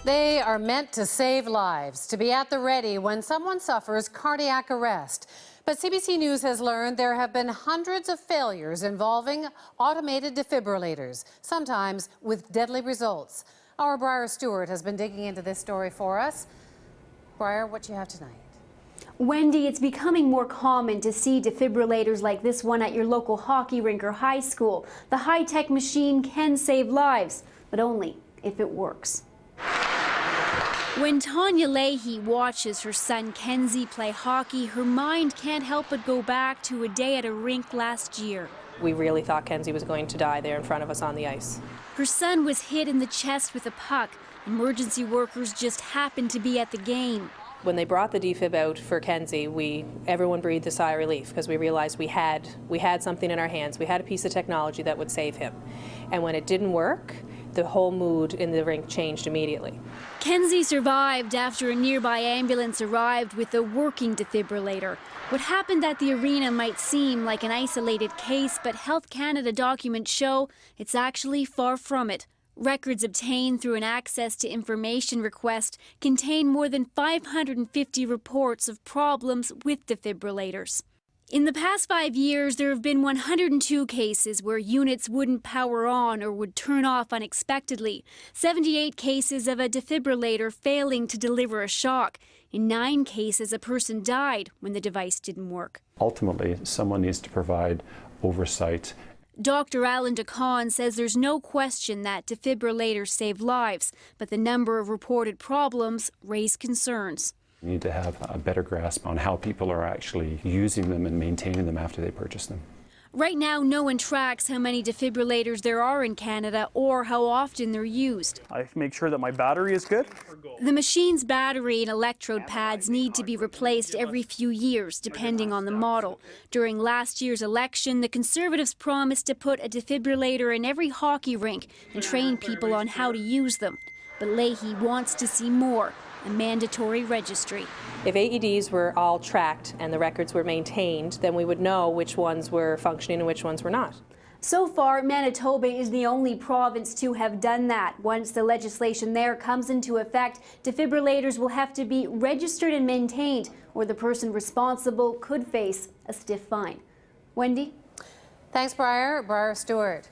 They are meant to save lives, to be at the ready when someone suffers cardiac arrest. But CBC News has learned there have been hundreds of failures involving automated defibrillators, sometimes with deadly results. Our Briar Stewart has been digging into this story for us. Briar, what do you have tonight? Wendy, it's becoming more common to see defibrillators like this one at your local hockey rink or high school. The high-tech machine can save lives, but only if it works. When Tanya Leahy watches her son Kenzie play hockey, her mind can't help but go back to a day at a rink last year. We really thought Kenzie was going to die there in front of us on the ice. Her son was hit in the chest with a puck. Emergency workers just happened to be at the game. When they brought the defib out for Kenzie, everyone breathed a sigh of relief because we realized we had something in our hands. We had a piece of technology that would save him. And when it didn't work, the whole mood in the rink changed immediately. Kenzie survived after a nearby ambulance arrived with a working defibrillator. What happened at the arena might seem like an isolated case, but Health Canada documents show it's actually far from it. Records obtained through an access to information request contain more than 550 reports of problems with defibrillators. In the past 5 years, there have been 102 cases where units wouldn't power on or would turn off unexpectedly. 78 cases of a defibrillator failing to deliver a shock. In 9 cases, a person died when the device didn't work. Ultimately, someone needs to provide oversight. Dr. Alan DeCon says there's no question that defibrillators save lives, but the number of reported problems raise concerns. We need to have a better grasp on how people are actually using them and maintaining them after they purchase them. Right now, no one tracks how many defibrillators there are in Canada or how often they're used. I make sure that my battery is good. The machine's battery and electrode pads need to be replaced every few years, depending on the model. During last year's election, the Conservatives promised to put a defibrillator in every hockey rink and train people on how to use them. But Leahy wants to see more. A mandatory registry. If AEDs were all tracked and the records were maintained, then we would know which ones were functioning and which ones were not. So far, Manitoba is the only province to have done that. Once the legislation there comes into effect, defibrillators will have to be registered and maintained, or the person responsible could face a stiff fine. Wendy? Thanks, Briar. Briar Stewart.